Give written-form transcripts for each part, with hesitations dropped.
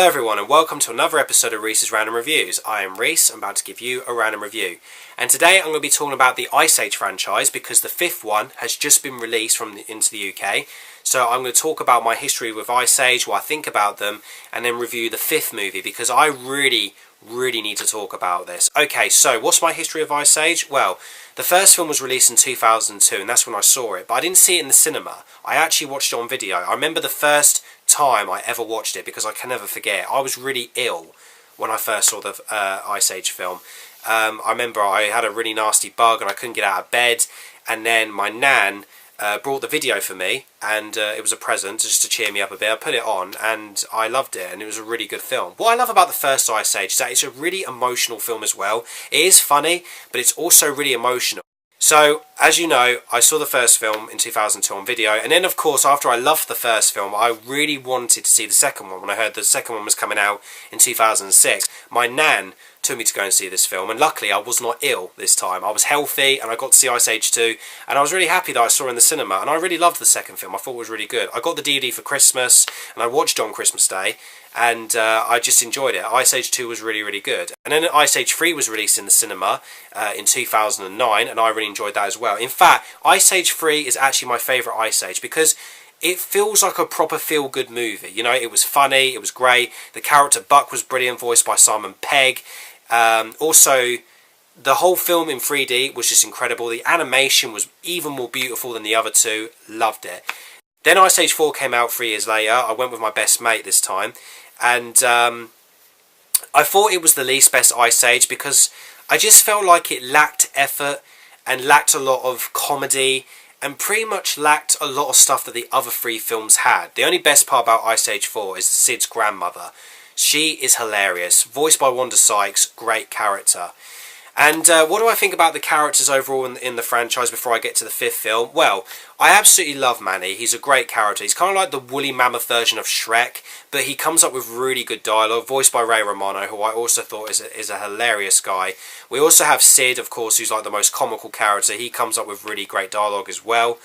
everyone and welcome to another episode of Reese's Random Reviews. I am Reese, I'm about to give you a random review. And today I'm going to be talking about the Ice Age franchise because the fifth one has just been released into the UK. So I'm going to talk about my history with Ice Age, what I think about them, and then review the fifth movie because I really need to talk about this. Okay, so what's my history of Ice Age? Well, the first film was released in 2002 and that's when I saw it, but I didn't see it in the cinema. I actually watched it on video. I remember the first time I ever watched it because I can never forget. I was really ill when I first saw the Ice Age film. I remember I had a really nasty bug and I couldn't get out of bed, and then my nan brought the video for me, and it was a present just to cheer me up a bit. I put it on and I loved it, and it was a really good film. What I love about the first Ice Age is that it's a really emotional film as well. It is funny, but it's also really emotional. So, as you know, I saw the first film in 2002 on video, and then of course after I loved the first film, I really wanted to see the second one. When I heard the second one was coming out in 2006, my nan took me to go and see this film, and luckily I was not ill this time. I was healthy and I got to see Ice Age 2, and I was really happy that I saw it in the cinema, and I really loved the second film. I thought it was really good. I got the DVD for Christmas and I watched it on Christmas Day, and I just enjoyed it. Ice Age 2 was really good. And then Ice Age 3 was released in the cinema in 2009, and I really enjoyed that as well. In fact, Ice Age 3 is actually my favourite Ice Age because it feels like a proper feel-good movie. You know, it was funny, it was great. The character Buck was brilliant, voiced by Simon Pegg. Also, the whole film in 3D was just incredible. The animation was even more beautiful than the other two. Loved it. Then Ice Age 4 came out 3 years later. I went with my best mate this time, and I thought it was the least best Ice Age because I just felt like it lacked effort and lacked a lot of comedy and pretty much lacked a lot of stuff that the other three films had. The only best part about Ice Age 4 is Sid's grandmother. She is hilarious, voiced by Wanda Sykes, great character. And what do I think about the characters overall in the franchise before I get to the fifth film? Well, I absolutely love Manny. He's a great character. He's kind of like the woolly mammoth version of Shrek, but he comes up with really good dialogue, voiced by Ray Romano, who I also thought is a hilarious guy. We also have Sid, of course, who's like the most comical character. He comes up with really great dialogue as well.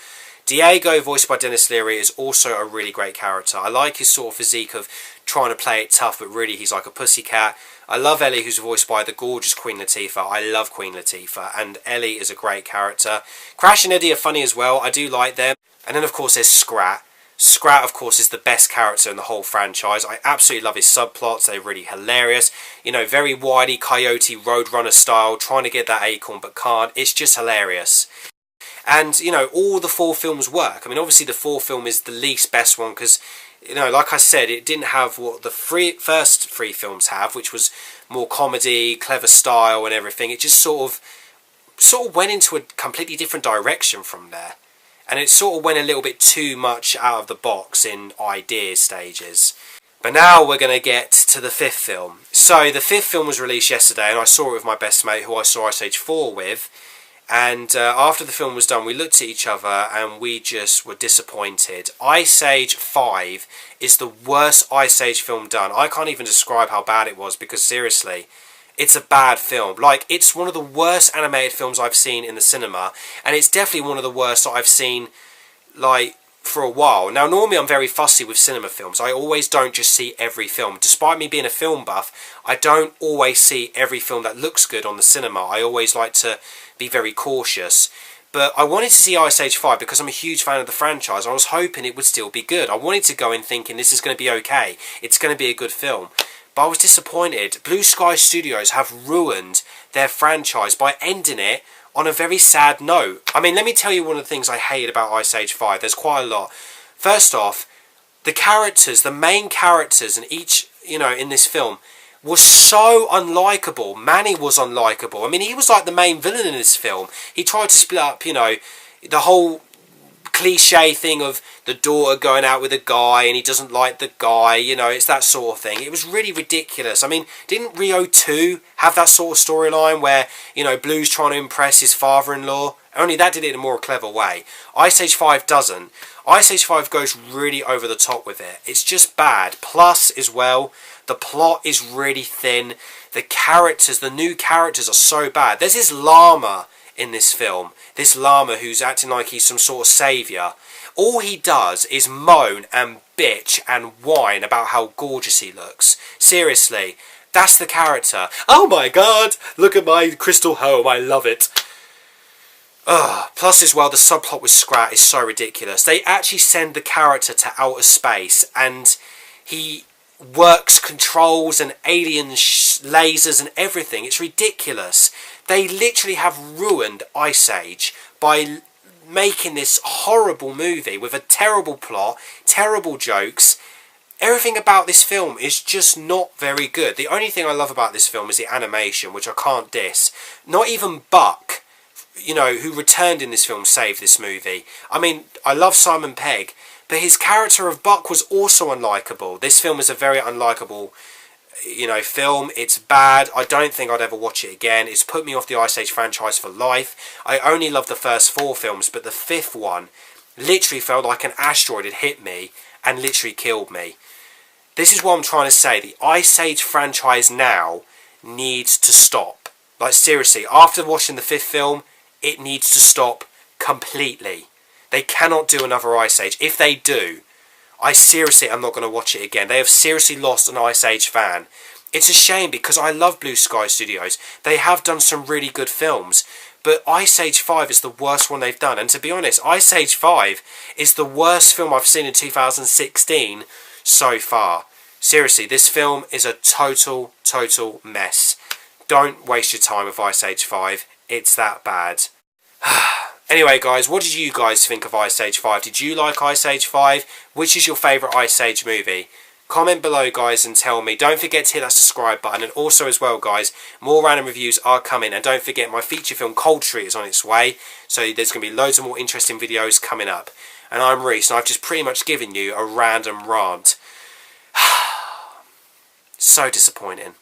Diego, voiced by Dennis Leary, is also a really great character. I like his sort of physique of trying to play it tough, but really he's like a pussycat. I love Ellie, who's voiced by the gorgeous Queen Latifah. I love Queen Latifah, and Ellie is a great character. Crash and Eddie are funny as well. I do like them. And then, of course, there's Scrat. Scrat, of course, is the best character in the whole franchise. I absolutely love his subplots. They're really hilarious. You know, very Wile E. Coyote Roadrunner style, trying to get that acorn but can't. It's just hilarious. And, you know, all the four films work. I mean, obviously the fourth film is the least best one because, you know, like I said, it didn't have what the first three films have, which was more comedy, clever style and everything. It just sort of went into a completely different direction from there. And it sort of went a little bit too much out of the box in idea stages. But now we're going to get to the fifth film. So the fifth film was released yesterday, and I saw it with my best mate, who I saw Ice Age 4 with. And after the film was done, we looked at each other and we just were disappointed. Ice Age 5 is the worst Ice Age film done. I can't even describe how bad it was because seriously, it's a bad film. Like, it's one of the worst animated films I've seen in the cinema, and it's definitely one of the worst that I've seen, like, for a while. Now, normally I'm very fussy with cinema films. I always don't just see every film. Despite me being a film buff, I don't always see every film that looks good on the cinema. I always like to be very cautious. But I wanted to see Ice Age 5 because I'm a huge fan of the franchise. I was hoping it would still be good. I wanted to go in thinking this is going to be okay. It's going to be a good film. But I was disappointed. Blue Sky Studios have ruined their franchise by ending it on a very sad note. I mean, let me tell you one of the things I hate about Ice Age 5. There's quite a lot. First off, the characters, the main characters in each, you know, in this film was so unlikable. Manny was unlikable. I mean, he was like the main villain in this film. He tried to split up, you know, the whole cliche thing of the daughter going out with a guy and he doesn't like the guy, you know, it's that sort of thing. It was really ridiculous. I mean, didn't Rio 2 have that sort of storyline where, you know, Blue's trying to impress his father-in-law? Only that did it in a more clever way. Ice Age 5 doesn't. Ice Age 5 goes really over the top with it. It's just bad. Plus, as well, the plot is really thin. The characters, the new characters are so bad. There's this llama in this film. This llama who's acting like he's some sort of saviour. All he does is moan and bitch and whine about how gorgeous he looks. Seriously, that's the character. Oh my god, look at my crystal home, I love it. Plus as well, the subplot with Scrat is so ridiculous. They actually send the character to outer space and he works controls and alien lasers and everything. It's ridiculous. They literally have ruined Ice Age by making this horrible movie with a terrible plot, terrible jokes. Everything about this film is just not very good. The only thing I love about this film is the animation, which I can't diss. Not even Buck, you know, who returned in this film, saved this movie. I mean, I love Simon Pegg, but his character of Buck was also unlikable. This film is a very unlikable, you know, film. It's bad. I don't think I'd ever watch it again. It's put me off the Ice Age franchise for life. I only love the first 4 films, but the 5th one literally felt like an asteroid had hit me and literally killed me. This is what I'm trying to say. The Ice Age franchise now needs to stop. Like, seriously, after watching the 5th film, it needs to stop completely. They cannot do another Ice Age. If they do, I seriously am not going to watch it again. They have seriously lost an Ice Age fan. It's a shame because I love Blue Sky Studios. They have done some really good films. But Ice Age 5 is the worst one they've done. And to be honest, Ice Age 5 is the worst film I've seen in 2016 so far. Seriously, this film is a total mess. Don't waste your time with Ice Age 5. It's that bad. Anyway, guys, what did you guys think of Ice Age 5? Did you like Ice Age 5? Which is your favourite Ice Age movie? Comment below, guys, and tell me. Don't forget to hit that subscribe button. And also, as well, guys, more random reviews are coming. And don't forget, my feature film, Cold Tree, is on its way. So there's going to be loads of more interesting videos coming up. And I'm Reese, and I've just pretty much given you a random rant. So disappointing.